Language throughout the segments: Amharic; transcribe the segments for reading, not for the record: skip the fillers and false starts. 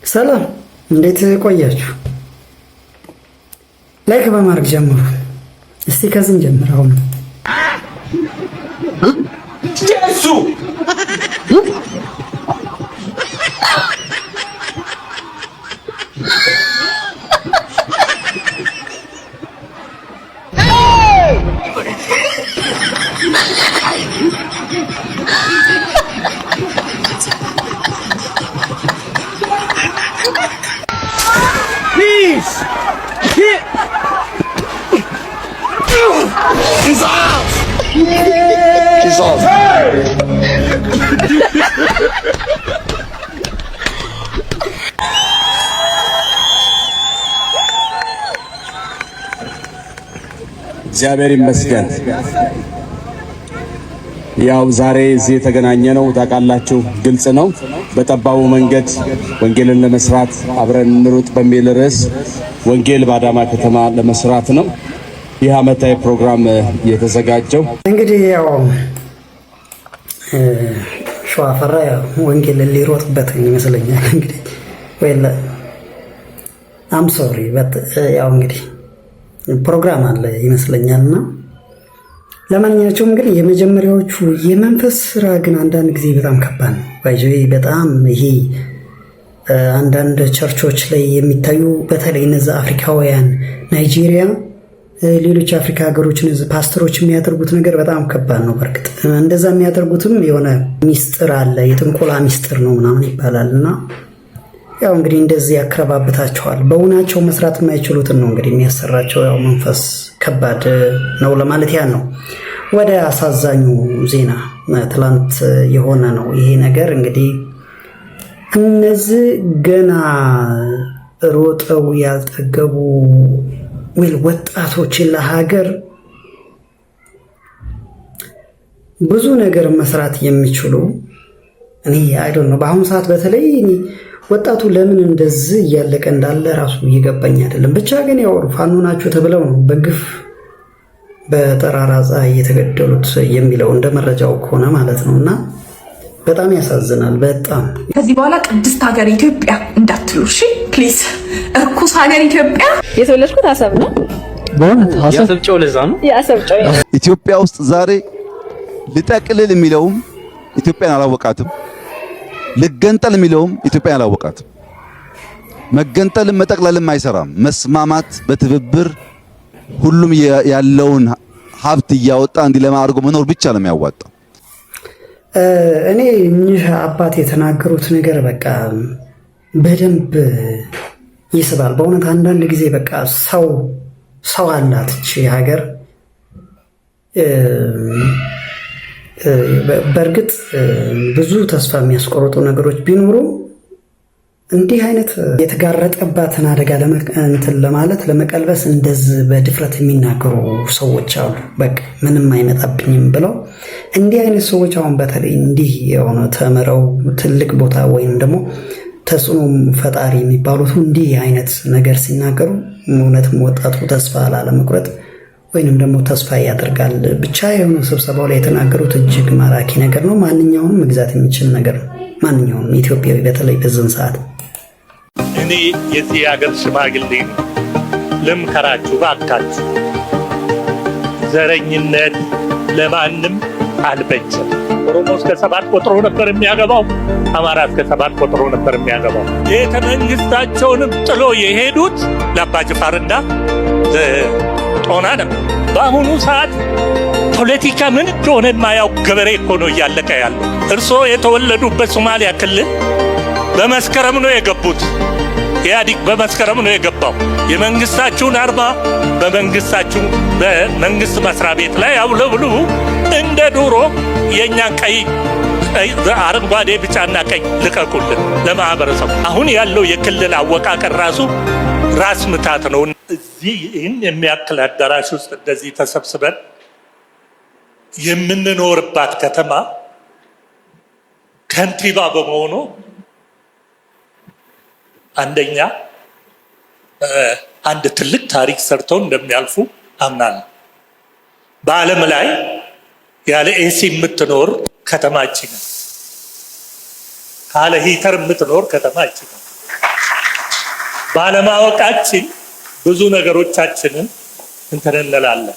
ሰላም እንዴት ቆያችሁ? ላይክ በማድረግ ጀምሩ። እስቲ ከዚህ ጀምር። አሁን ኢየሱስ He's off! He's off. እግዚአብሔር ይመስገን። ያው ዛሬ እዚህ የተገናኘ ነው ታውቃላችሁ፣ ግልጽ ነው። በጠባቡ መንገድ ወንጌልን ለመስራት አብረን እንሩጥ በሚል ርዕስ ወንጌል በአዳማ ከተማ ለመስራት ነው ይህ ዓመታዊ ፕሮግራም የተዘጋጀው። እንግዲህ ያው ሸዋፈራ ያው ወንጌል ሊሮጥበት ይመስለኛል። እንግዲህ ወይላ አም ሶሪ ያው እንግዲህ ፕሮግራም አለ ይመስለኛልና ለማንኛቸውም ግን የመጀመሪያዎቹ የመንፈስ ስራ ግን አንዳንድ ጊዜ በጣም ከባድ ነው። ባይዘይ በጣም ይሄ አንዳንድ ቸርቾች ላይ የሚታዩ በተለይ እነዚህ አፍሪካውያን ናይጄሪያ፣ ሌሎች አፍሪካ ሀገሮች እነዚህ ፓስተሮች የሚያደርጉት ነገር በጣም ከባድ ነው። በርግጥ እንደዛ የሚያደርጉትም የሆነ ሚስጥር አለ፣ የጥንቆላ ሚስጥር ነው ምናምን ይባላልና ያው እንግዲህ እንደዚህ ያከረባብታቸዋል። በእውናቸው መስራት የማይችሉትን ነው እንግዲህ የሚያሰራቸው። ያው መንፈስ ከባድ ነው ለማለት ያን ነው። ወደ አሳዛኙ ዜና ትላንት የሆነ ነው ይሄ ነገር። እንግዲህ እነዚህ ገና ሮጠው ያልጠገቡ ወጣቶችን ለሀገር ብዙ ነገር መስራት የሚችሉ እኔ አይዶን ነው በአሁኑ ሰዓት በተለይ ወጣቱ ለምን እንደዚህ እያለቀ እንዳለ ራሱ እየገባኝ አይደለም። ብቻ ግን ያው ፋኖ ናቸው ተብለው ነው በግፍ በጠራራ ፀሐይ የተገደሉት የሚለው እንደ መረጃው ከሆነ ማለት ነውና በጣም ያሳዝናል። በጣም ከዚህ በኋላ ቅድስት ሀገር ኢትዮጵያ እንዳትሉ እሺ ፕሊዝ። እርኩስ ሀገር ኢትዮጵያ። የተወለድኩት አሰብ ነው። በእውነት አሰብጨው ለዛ ነው ያሰብጨው። ኢትዮጵያ ውስጥ ዛሬ ልጠቅልል የሚለውም ኢትዮጵያን አላወቃትም። ልገንጠል የሚለውም ኢትዮጵያን አላወቃትም። መገንጠልም መጠቅለልም አይሰራም። መስማማት በትብብር ሁሉም ያለውን ሀብት እያወጣ እንዲለማ አድርጎ መኖር ብቻ ነው የሚያዋጣው። እኔ እኚህ አባት የተናገሩት ነገር በቃ በደንብ ይስባል በእውነት። አንዳንድ ጊዜ በቃ ሰው አላት እቺ ሀገር። በእርግጥ ብዙ ተስፋ የሚያስቆርጡ ነገሮች ቢኖሩ እንዲህ አይነት የተጋረጠባትን አደጋ ለማለት ለመቀልበስ እንደዚህ በድፍረት የሚናገሩ ሰዎች አሉ። በቃ ምንም አይመጣብኝም ብለው እንዲህ አይነት ሰዎች አሁን በተለይ እንዲህ የሆነ ተምረው ትልቅ ቦታ ወይም ደግሞ ተጽዕኖ ፈጣሪ የሚባሉት እንዲህ አይነት ነገር ሲናገሩ እውነትም ወጣቱ ተስፋ ላለመቁረጥ ወይንም ደግሞ ተስፋ ያደርጋል። ብቻ የሆነ ስብሰባው ላይ የተናገሩት እጅግ ማራኪ ነገር ነው። ማንኛውንም መግዛት የሚችል ነገር ነው። ማንኛውንም ኢትዮጵያዊ በተለይ በዚህን ሰዓት እኔ የዚህ ሀገር ሽማግሌ ልምከራችሁ ባካችሁ፣ ዘረኝነት ለማንም አልበጀም። ኦሮሞ እስከ 7 ቆጥሮ ነበር የሚያገባው፣ አማራ እስከ 7 ቆጥሮ ነበር የሚያገባው። ቤተ መንግስታቸውንም ጥሎ የሄዱት ለአባ ጅፋርና ጦና ነው። በአሁኑ ሰዓት ፖለቲካ ምን እንደሆነ የማያውቅ ገበሬ እኮ ነው እያለቀ ያለው። እርስዎ የተወለዱበት ሶማሊያ ክልል በመስከረም ነው የገቡት። ኢህአዲግ በመስከረም ነው የገባው። የመንግስታችሁን አርማ በመንግስት መስሪያ ቤት ላይ አውለብሉ። እንደ ዱሮ የእኛን ቀይ አረንጓዴ፣ ቢጫና ቀይ ልቀቁልን ለማህበረሰቡ። አሁን ያለው የክልል አወቃቀር ራሱ ራስ ምታት ነው። እዚህ ይህን የሚያክል አዳራሽ ውስጥ እንደዚህ ተሰብስበን የምንኖርባት ከተማ ከንቲባ በመሆኑ አንደኛ አንድ ትልቅ ታሪክ ሰርተው እንደሚያልፉ አምናለሁ። በዓለም ላይ ያለ ኤሲ የምትኖር ከተማችን፣ ካለ ሂተር የምትኖር ከተማችን። ባለማወቃችን ብዙ ነገሮቻችንን እንትን እንላለን።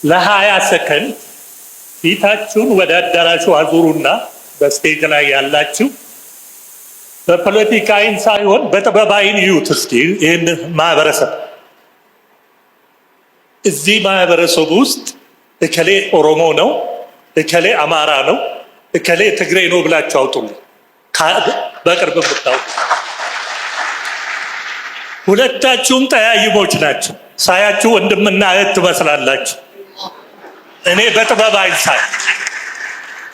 ለ20 ሰከንድ ፊታችሁን ወደ አዳራሹ አዙሩና በስቴጅ ላይ ያላችሁ በፖለቲካ አይን ሳይሆን በጥበብ አይን ይዩት እስቲ ይህን ማህበረሰብ። እዚህ ማህበረሰብ ውስጥ እከሌ ኦሮሞ ነው፣ እከሌ አማራ ነው፣ እከሌ ትግሬ ነው ብላችሁ አውጡልኝ። በቅርብ ብታውቁ ሁለታችሁም ጠያይሞች ናቸው። ሳያችሁ ወንድምና እህት ትመስላላችሁ። እኔ በጥበብ አይን ሳይ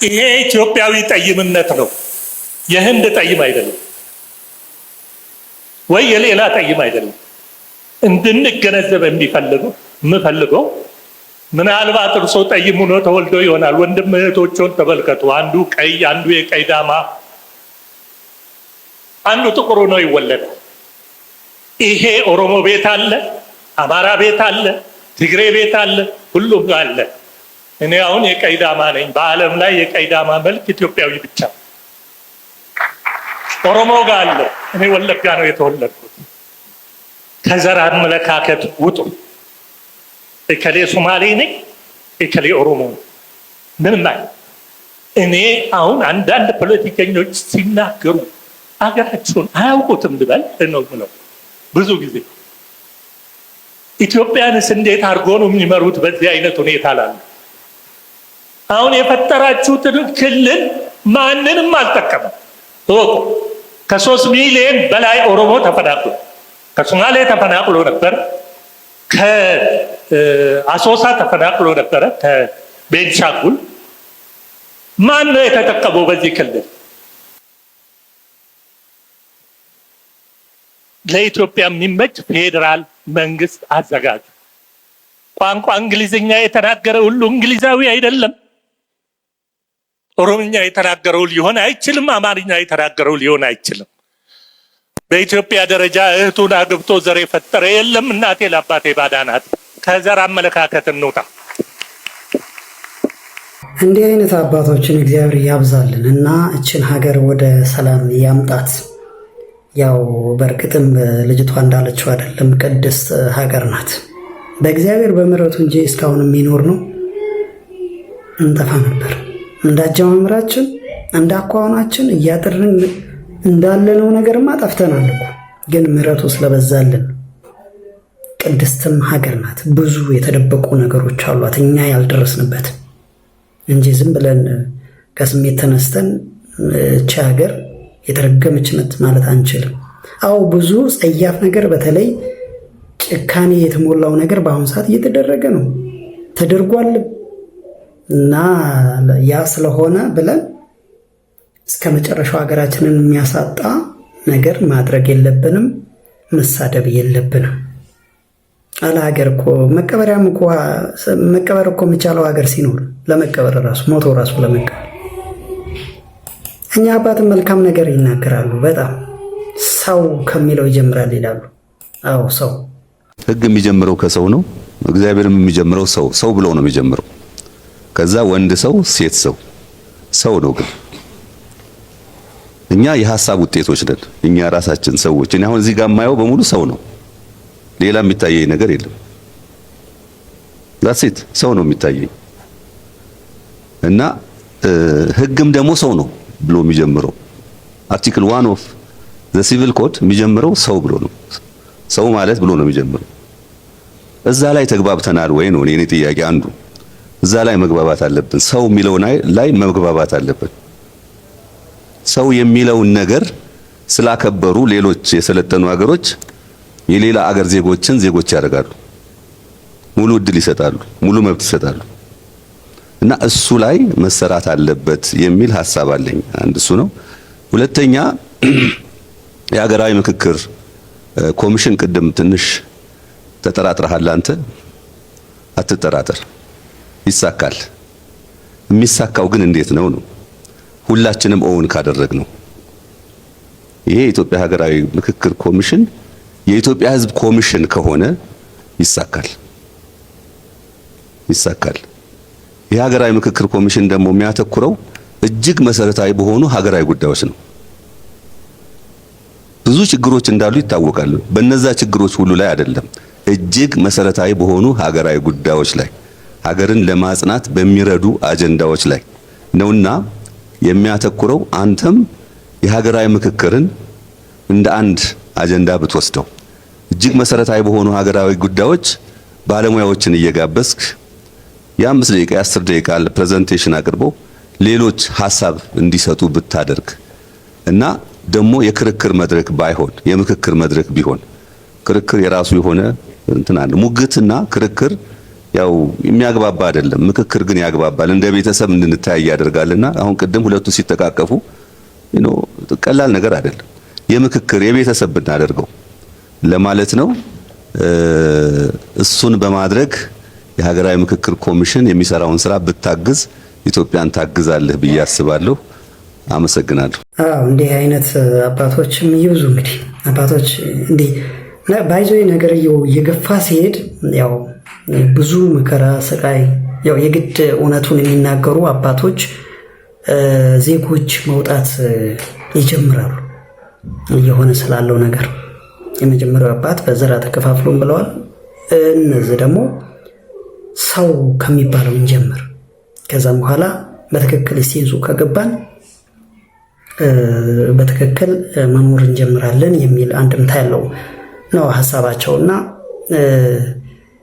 ይሄ ኢትዮጵያዊ ጠይምነት ነው፣ የህንድ ጠይም አይደለም፣ ወይ የሌላ ጠይም አይደለም። እንድንገነዘብ የምፈልገው ምናልባት እርሶ ጠይም ሆኖ ተወልዶ ይሆናል። ወንድም እህቶቹን ተመልከቱ። አንዱ ቀይ፣ አንዱ የቀይ ዳማ፣ አንዱ ጥቁር ሆኖ ይወለዳል። ይሄ ኦሮሞ ቤት አለ፣ አማራ ቤት አለ፣ ትግሬ ቤት አለ፣ ሁሉም አለ። እኔ አሁን የቀይ ዳማ ነኝ። በዓለም ላይ የቀይ ዳማ መልክ ኢትዮጵያዊ ብቻ ኦሮሞ ጋር አለ። እኔ ወለጋ ነው የተወለድኩት። ከዘር አመለካከት ውጡ። እከሌ ሶማሌ ነኝ፣ እከሌ ኦሮሞ ነኝ። ምንም አይደል። እኔ አሁን አንዳንድ ፖለቲከኞች ሲናገሩ አገራቸውን አያውቁትም ልበል ነው ብለው ብዙ ጊዜ ኢትዮጵያንስ እንዴት አድርጎ ነው የሚመሩት በዚህ አይነት ሁኔታ ላሉ። አሁን የፈጠራችሁትን ክልል ማንንም አልጠቀመም። እወቁ። ከ3 ሚሊዮን በላይ ኦሮሞ ተፈናቅሎ ከሶማሌ ተፈናቅሎ ነበር፣ ከአሶሳ ተፈናቅሎ ነበረ፣ ከቤንሻንጉል። ማን ነው የተጠቀመው በዚህ ክልል? ለኢትዮጵያ የሚመች ፌዴራል መንግስት አዘጋጁ። ቋንቋ እንግሊዝኛ የተናገረ ሁሉ እንግሊዛዊ አይደለም። ኦሮምኛ የተናገረው ሊሆን አይችልም። አማርኛ የተናገረው ሊሆን አይችልም። በኢትዮጵያ ደረጃ እህቱን አግብቶ ዘር የፈጠረ የለም። እናቴ ለአባቴ ባዳ ናት። ከዘር አመለካከት እንውጣ። እንዲህ አይነት አባቶችን እግዚአብሔር ያብዛልን እና እችን ሀገር ወደ ሰላም ያምጣት። ያው በእርግጥም ልጅቷ እንዳለችው አይደለም፣ ቅድስት ሀገር ናት። በእግዚአብሔር በምሕረቱ እንጂ እስካሁን የሚኖር ነው እንጠፋ ነበር። እንዳጀማመራችን እንዳኳኋናችን እያደረግን እንዳለነው ነገርማ ጠፍተናል እኮ። ግን ምሕረቱ ስለበዛልን ቅድስትም ሀገር ናት። ብዙ የተደበቁ ነገሮች አሏት እኛ ያልደረስንበት እንጂ ዝም ብለን ከስሜት ተነስተን እቺ ሀገር የተረገመች ናት ማለት አንችልም። አዎ ብዙ ጸያፍ ነገር፣ በተለይ ጭካኔ የተሞላው ነገር በአሁኑ ሰዓት እየተደረገ ነው ተደርጓል። እና ያ ስለሆነ ብለን እስከ መጨረሻው ሀገራችንን የሚያሳጣ ነገር ማድረግ የለብንም፣ መሳደብ የለብንም። አለ ሀገር እኮ መቀበር እኮ የሚቻለው ሀገር ሲኖር ለመቀበር ራሱ ሞቶ ራሱ ለመቀበር። እኛ አባትን መልካም ነገር ይናገራሉ። በጣም ሰው ከሚለው ይጀምራል ይላሉ። አዎ ሰው ህግ የሚጀምረው ከሰው ነው። እግዚአብሔርም የሚጀምረው ሰው ብሎ ነው የሚጀምረው። ከዛ ወንድ ሰው፣ ሴት ሰው ነው። ግን እኛ የሐሳብ ውጤቶች ነን። እኛ ራሳችን ሰዎች። እኔ አሁን እዚህ ጋር የማየው በሙሉ ሰው ነው። ሌላ የሚታየኝ ነገር የለም። ዛት ሰው ነው የሚታየኝ። እና ህግም ደግሞ ሰው ነው ብሎ የሚጀምረው አርቲክል 1 ኦፍ ዘ ሲቪል ኮድ የሚጀምረው ሰው ብሎ ነው። ሰው ማለት ብሎ ነው የሚጀምረው። እዛ ላይ ተግባብተናል ወይ ነው እኔ ጥያቄ አንዱ። እዛ ላይ መግባባት አለብን። ሰው የሚለው ላይ መግባባት አለብን። ሰው የሚለውን ነገር ስላከበሩ ሌሎች የሰለጠኑ ሀገሮች የሌላ አገር ዜጎችን ዜጎች ያደርጋሉ። ሙሉ እድል ይሰጣሉ፣ ሙሉ መብት ይሰጣሉ። እና እሱ ላይ መሰራት አለበት የሚል ሐሳብ አለኝ። አንድ እሱ ነው። ሁለተኛ የሀገራዊ ምክክር ኮሚሽን ቅድም ትንሽ ተጠራጥረሃል አንተ። አትጠራጠር፣ ይሳካል። የሚሳካው ግን እንዴት ነው? ሁላችንም ኦውን ካደረግ ነው። ይሄ የኢትዮጵያ ሀገራዊ ምክክር ኮሚሽን የኢትዮጵያ ሕዝብ ኮሚሽን ከሆነ ይሳካል። የሀገራዊ ምክክር ኮሚሽን ደግሞ የሚያተኩረው እጅግ መሰረታዊ በሆኑ ሀገራዊ ጉዳዮች ነው። ብዙ ችግሮች እንዳሉ ይታወቃሉ። በእነዛ ችግሮች ሁሉ ላይ አይደለም፣ እጅግ መሰረታዊ በሆኑ ሀገራዊ ጉዳዮች ላይ ሀገርን ለማጽናት በሚረዱ አጀንዳዎች ላይ ነውና የሚያተኩረው። አንተም የሀገራዊ ምክክርን እንደ አንድ አጀንዳ ብትወስደው እጅግ መሰረታዊ በሆኑ ሀገራዊ ጉዳዮች ባለሙያዎችን እየጋበዝክ የ5 ደቂቃ የ10 ደቂቃ ፕሬዘንቴሽን አቅርቦ ሌሎች ሐሳብ እንዲሰጡ ብታደርግ እና ደግሞ የክርክር መድረክ ባይሆን የምክክር መድረክ ቢሆን ክርክር የራሱ የሆነ እንትና ሙግትና ክርክር ያው የሚያግባባ አይደለም። ምክክር ግን ያግባባል፣ እንደ ቤተሰብ እንድንታይ ያደርጋልና አሁን ቅድም ሁለቱ ሲተቃቀፉ ቀላል ነገር አይደለም። የምክክር የቤተሰብ ብናደርገው ለማለት ነው። እሱን በማድረግ የሀገራዊ ምክክር ኮሚሽን የሚሰራውን ስራ ብታግዝ ኢትዮጵያን ታግዛለህ ብዬ አስባለሁ። አመሰግናለሁ። እንዲህ አይነት አባቶችም ይብዙ። እንግዲህ አባቶች እንዲህ ባይዞይ ነገርየው እየገፋ ሲሄድ ያው ብዙ መከራ ስቃይ ያው የግድ እውነቱን የሚናገሩ አባቶች ዜጎች መውጣት ይጀምራሉ። እየሆነ ስላለው ነገር የመጀመሪያው አባት በዘራ ተከፋፍሎም ብለዋል። እነዚህ ደግሞ ሰው ከሚባለው እንጀምር፣ ከዛም በኋላ በትክክል ሲይዙ ከገባን በትክክል መኖር እንጀምራለን የሚል አንድምታ ያለው ነው ሐሳባቸውና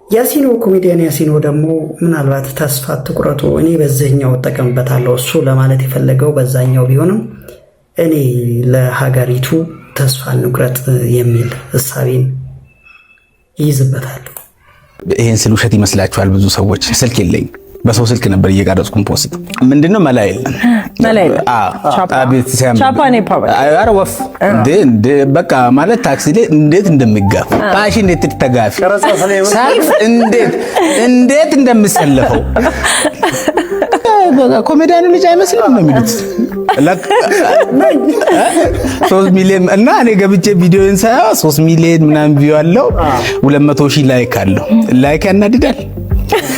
ያሲኖ ኮሜዲያን ያሲኖ ደግሞ ምናልባት ተስፋ ትቁረጡ እኔ በዚህኛው ተጠቀምበታለሁ እሱ ለማለት የፈለገው በዛኛው ቢሆንም እኔ ለሀገሪቱ ተስፋ እንቁረጥ የሚል ሐሳቤን ይይዝበታል። ይሄን ስል ውሸት ይመስላችኋል? ብዙ ሰዎች ስልክ የለኝ በሰው ስልክ ነበር እየጋረጽኩን ፖስት ምንድነው መላይል አቤት ሲያም ቻፓኔ ፓወር አረ ወፍ እንደ በቃ ማለት ታክሲ ላይ እንዴት እንደሚጋፍ ባሽ እንዴት ተጋፍ ሰልፍ እንዴት እንደምሰለፈው በቃ ኮሜዲያኑ ልጅ አይመስልም ነው የሚሉት። 3 ሚሊዮን እና እኔ ገብቼ ቪዲዮን ሳያ 3 ሚሊዮን ምናምን ቪው አለው 200,000 ላይክ አለው። ላይክ ያናድዳል።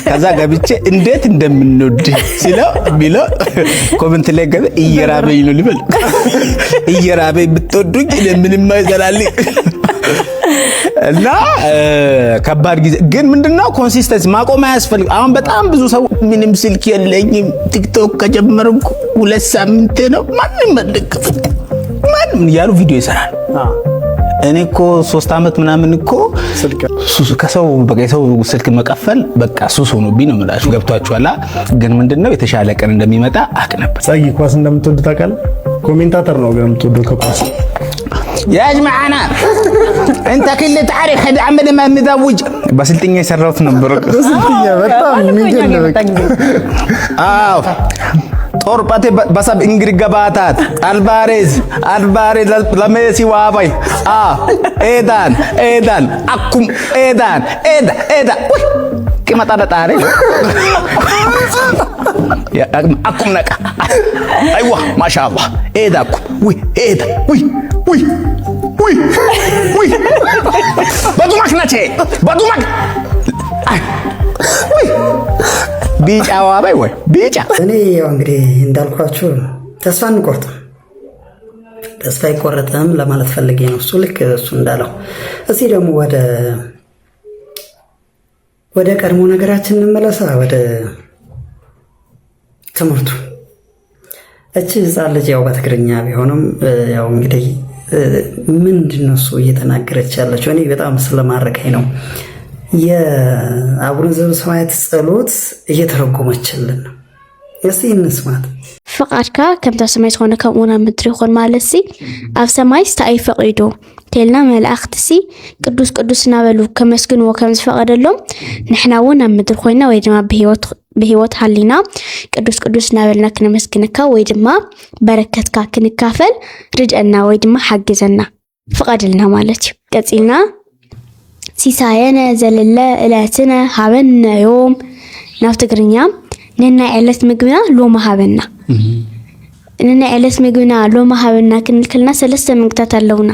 ከዛ ገብቼ እንዴት እንደምንወድ ሲለው ቢለው ኮሜንት ላይ ገብ እየራበኝ ነው ልበል እየራበኝ ብትወዱኝ ምንም አይዘላልኝ እና ከባድ ጊዜ ግን ምንድነው ኮንሲስተንሲ ማቆም አያስፈልግም። አሁን በጣም ብዙ ሰው ምንም ስልክ የለኝም ቲክቶክ ከጀመርኩ 2 ሳምንት ነው ማንም መልክት ማንም ያሉ ቪዲዮ ይሰራል። እኔ እኮ 3 አመት ምናምን እኮ ስልክ ከሰው በቃ ሰው ስልክ መቀፈል በቃ ሱስ ሆኖብኝ ነው ማለት ገብቷችኋል። ግን ምንድነው የተሻለ ቀን እንደሚመጣ አቅ ነበር። ጸጊ ኳስ እንደምትወድ ታውቃለህ? ኮሜንታተር ነው ግን የምትወደው ከኳስ يا جماعة انت كل تعرف هذا عمل ما مزوج بسلتني يسرفت نبر بسلتني በጣም የሚገርም ጦርፓቴ በሰብ እንግሪ ገባታት አልቫሬዝ ለሜሲ ዋባይ ኤዳን አኩም ኤዳ ወይ ከመጣ ዳጣሪ ያ አኩም ነቃ አይዋ ማሻአላህ ኤዳኩ ወይ ኤዳ ወይ በዱማክ ነቼ በዱማክ ወይ ቢጫ ዋባይ ወይ ቢጫ እኔ ያው እንግዲህ እንዳልኳችሁ ተስፋ እንቆርጥም ተስፋ ይቆረጥም ለማለት ፈልጌ ነው። እሱ ልክ እሱ እንዳለው እዚህ ደግሞ ወደ ቀድሞ ነገራችን እንመለሳ። ወደ ትምህርቱ እቺ ህፃን ልጅ ያው በትግርኛ ቢሆንም ያው እንግዲህ ምንድነው እሱ እየተናገረች ያለችው እኔ በጣም ስለማረከኝ ነው። የአቡነ ዘበሰማያት ጸሎት እየተረጎመችልን ነው። እስቲ እንስማት። ፍቃድካ ከምታ ሰማይ ዝኾነ ከምኡና ምድሪ ይኹን ማለት ሲ ኣብ ሰማይ ስታይ ፈቂዱ ተልና መላእክት ሲ ቅዱስ ቅዱስ እናበሉ ከመስግንዎ ከም ዝፈቀደሎም ንሕና እውን ኣብ ምድሪ ኮይና ወይ ድማ ብሂወት ሃሊና ቅዱስ ቅዱስ እናበልና ክነመስግነካ ወይ ድማ በረከትካ ክንካፈል ርድአና ወይ ድማ ሓግዘና ፍቀድልና ማለት እዩ። ቀፂልና ሲሳየነ ዘለለ እለትነ ሃበነ ዮም ናብ ትግርኛ ነናይ ዕለት ምግብና ሎማ ሃበና ነናይ ዕለት ምግብና ሎማ ሃበና ክንልከልና 3 ምግብታት ኣለውና።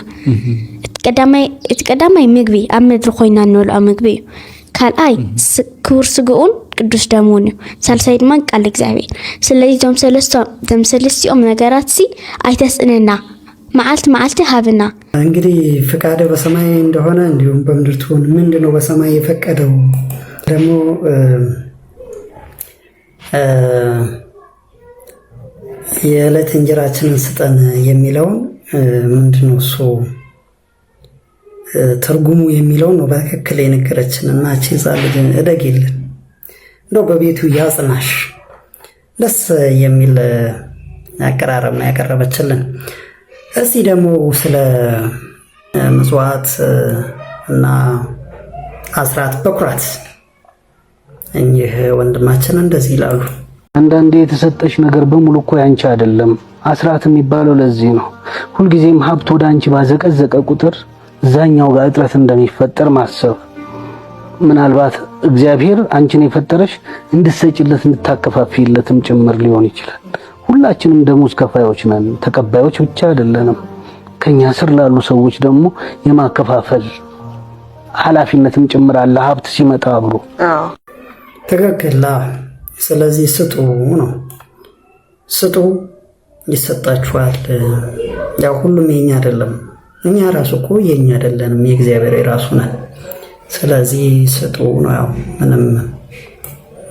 እቲ ቀዳማይ ምግቢ ኣብ ምድሪ ኮይና እንበልዖ ምግቢ እዩ። ካልኣይ ክቡር ስግኡን ቅዱስ ደሙን እዩ። ሳልሳይ ድማ ቃል እግዚአብሔር። ስለዚ ዞም ሰለስቲኦም ነገራት ሲ ኣይተስእነና መዓልቲ ሃብና እንግዲህ ፍቃደ በሰማይ እንደሆነ እንዲሁም በምድር ትሁን። ምንድነው በሰማይ የፈቀደው ደግሞ የዕለት እንጀራችንን ስጠን የሚለውን ምንድነው እሱ ትርጉሙ የሚለውን ነው በትክክል የነገረችን እና ቺዛል እደግልን እንደው በቤቱ ያጽናሽ ደስ የሚል አቀራረብ ነው ያቀረበችልን። እስቲ ደግሞ ስለ ምጽዋት እና አስራት በኩራት እኚህ ወንድማችን እንደዚህ ይላሉ። አንዳንዴ የተሰጠሽ ነገር በሙሉ እኮ ያንቺ አይደለም። አስራት የሚባለው ለዚህ ነው። ሁልጊዜም ሀብት ወደ አንቺ ባዘቀዘቀ ቁጥር እዛኛው ጋር እጥረት እንደሚፈጠር ማሰብ። ምናልባት እግዚአብሔር አንቺን የፈጠረሽ እንድትሰጪለት እንድታከፋፊለትም ጭምር ሊሆን ይችላል። ሁላችንም ደሞዝ ከፋዮች ነን፣ ተቀባዮች ብቻ አይደለንም። ከኛ ስር ላሉ ሰዎች ደግሞ የማከፋፈል ኃላፊነትም ጭምር አለ ሀብት ሲመጣ አብሮ። ትክክል። ስለዚህ ስጡ ነው፣ ስጡ ይሰጣችኋል። ያው ሁሉም የኛ አይደለም፣ እኛ ራሱ እኮ የኛ አይደለንም፣ የእግዚአብሔር የራሱ ነን። ስለዚህ ስጡ ነው። ያው ምንም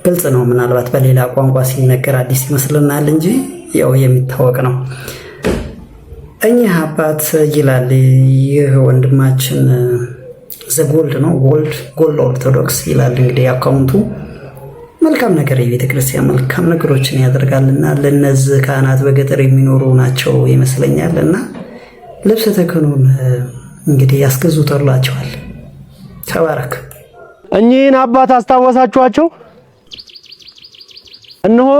ግልጽ ነው። ምናልባት በሌላ ቋንቋ ሲነገር አዲስ ይመስልናል እንጂ ያው የሚታወቅ ነው። እኚህ አባት ይላል ይህ ወንድማችን ዘጎልድ ነው፣ ጎልድ ኦርቶዶክስ ይላል። እንግዲህ አካውንቱ መልካም ነገር የቤተ ክርስቲያን መልካም ነገሮችን ያደርጋልና ለነዚህ ካህናት በገጠር የሚኖሩ ናቸው ይመስለኛል እና ልብስ ተክህኖን እንግዲህ ያስገዙተላቸዋል። ተባረክ። እኚህን አባት አስታወሳችኋቸው? እነሆ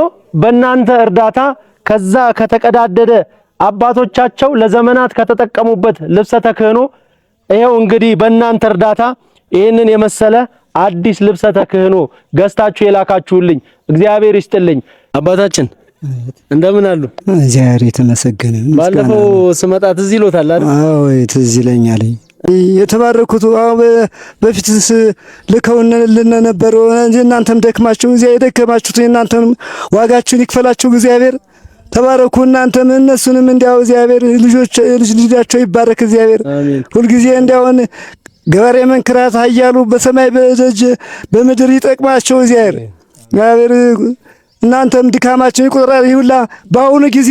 በእናንተ እርዳታ ከዛ ከተቀዳደደ አባቶቻቸው ለዘመናት ከተጠቀሙበት ልብሰ ተክህኖ ይሄው እንግዲህ በእናንተ እርዳታ ይህንን የመሰለ አዲስ ልብሰ ተክህኖ ገዝታችሁ የላካችሁልኝ እግዚአብሔር ይስጥልኝ። አባታችን እንደምን አሉ? እግዚአብሔር የተመሰገነ። ባለፈው ስመጣ ትዝ ይሎታል አይደል? አዎ ትዝ ይለኛል። የተባረኩት በፊትስ ልከውልን ነበር። እናንተም ደክማችሁ እዚያ የደከማችሁት እናንተንም ዋጋችሁን ይክፈላችሁ እግዚአብሔር። ተባረኩ እናንተም እነሱንም እንዲያው እግዚአብሔር ልጆቻቸው ይባረክ እግዚአብሔር። ሁልጊዜ እንዲያውን ገበሬ መንክራት ኃያሉ በሰማይ በደጅ በምድር ይጠቅማቸው እግዚአብሔር። እናንተም ድካማችን ይቆጥራል። ይሁላ በአሁኑ ጊዜ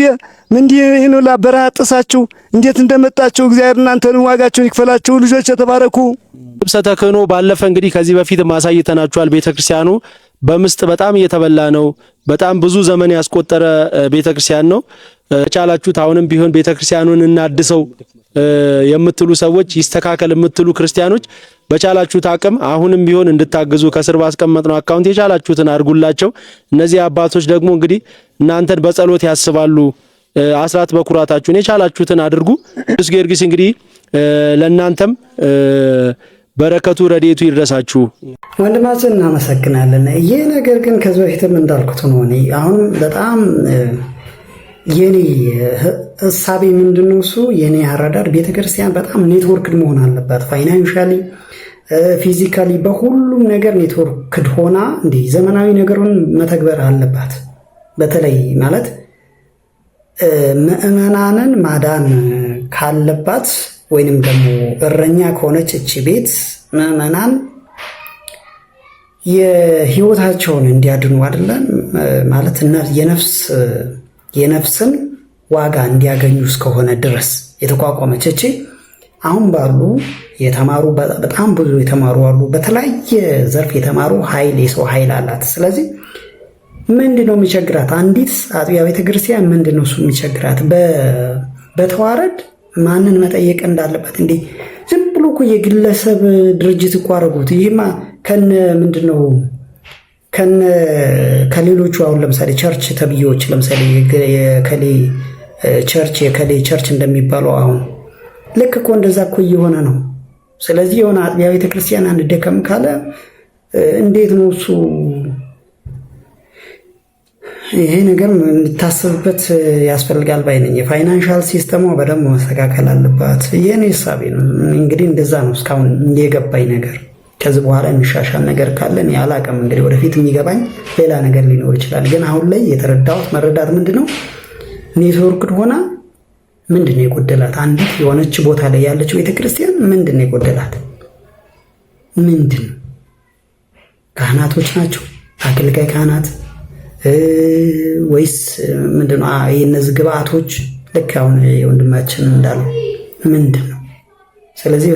ምንድን ይሁላ በረሃ ጥሳችሁ እንዴት እንደመጣችሁ እግዚአብሔር እናንተንም ዋጋችሁን ይክፈላችሁ። ልጆች ተባረኩ። ልብሰ ተክህኖ ባለፈ እንግዲህ ከዚህ በፊት ማሳይተናችኋል። ቤተክርስቲያኑ በምስጥ በጣም እየተበላ ነው። በጣም ብዙ ዘመን ያስቆጠረ ቤተክርስቲያን ነው። ቻላችሁት አሁንም ቢሆን ቤተክርስቲያኑን እናድሰው የምትሉ ሰዎች፣ ይስተካከል የምትሉ ክርስቲያኖች በቻላችሁት አቅም አሁንም ቢሆን እንድታግዙ ከስር ባስቀመጥነው አካውንት የቻላችሁትን አድርጉላቸው። እነዚህ አባቶች ደግሞ እንግዲህ እናንተን በጸሎት ያስባሉ። አስራት በኩራታችሁን የቻላችሁትን አድርጉ። ቅዱስ ጊዮርጊስ እንግዲህ ለእናንተም በረከቱ ረድኤቱ ይድረሳችሁ። ወንድማችን እናመሰግናለን። ይህ ነገር ግን ከዚህ በፊትም እንዳልኩት ነው። እኔ አሁንም በጣም የኔ እሳቤ ምንድነው እሱ የኔ አረዳድ ቤተክርስቲያን በጣም ኔትወርክድ መሆን አለባት። ፋይናንሻሊ፣ ፊዚካሊ በሁሉም ነገር ኔትወርክድ ሆና እንዲህ ዘመናዊ ነገሩን መተግበር አለባት። በተለይ ማለት ምዕመናንን ማዳን ካለባት ወይንም ደግሞ እረኛ ከሆነች እቺ ቤት ምዕመናን የህይወታቸውን እንዲያድኑ አይደለም ማለት የነፍስን ዋጋ እንዲያገኙ እስከሆነ ድረስ የተቋቋመች እቺ አሁን ባሉ የተማሩ በጣም ብዙ የተማሩ አሉ። በተለያየ ዘርፍ የተማሩ የሰው ኃይል አላት። ስለዚህ ምንድነው የሚቸግራት? አንዲት አጥቢያ ቤተክርስቲያን ምንድነው እሱ የሚቸግራት? በተዋረድ ማንን መጠየቅ እንዳለባት እንዴ! ዝም ብሎ እኮ የግለሰብ ድርጅት እኮ አደረጉት። ይሄማ ምንድነው ከሌሎቹ አሁን ለምሳሌ ቸርች ተብዬዎች ለምሳሌ የከሌ ቸርች እንደሚባለው አሁን ልክ እኮ እንደዛ እኮ እየሆነ ነው። ስለዚህ የሆነ አጥቢያ ቤተክርስቲያን አንድ ደከም ካለ እንዴት ነው እሱ? ይሄ ነገር እንድታስብበት ያስፈልጋል ባይ ነኝ። የፋይናንሻል ሲስተሙ በደንብ መስተካከል አለባት። የኔ ሐሳቤ ነው። እንግዲህ እንደዛ ነው እስካሁን የገባኝ ነገር። ከዚህ በኋላ የሚሻሻል ነገር ካለን ያላቀም እንግዲህ ወደፊት የሚገባኝ ሌላ ነገር ሊኖር ይችላል። ግን አሁን ላይ የተረዳሁት መረዳት ምንድነው ኔትወርክ ሆና ምንድነው የጎደላት? አንዲት የሆነች ቦታ ላይ ያለችው ቤተክርስቲያን ምንድነው የጎደላት? ምንድነው? ካህናቶች ናቸው? አገልጋይ ካህናት ወይስ ምንድነው? የነዚህ ግብአቶች ልክ አሁን የወንድማችን እንዳለው ምንድነው? ስለዚህ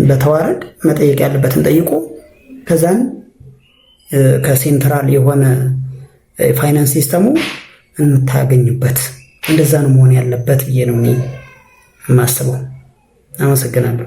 በተዋረድ መጠየቅ ያለበትን ጠይቆ ከዛን ከሴንትራል የሆነ ፋይናንስ ሲስተሙ እንታገኝበት እንደዛ ነው መሆን ያለበት ብዬ ነው የማስበው። አመሰግናለሁ።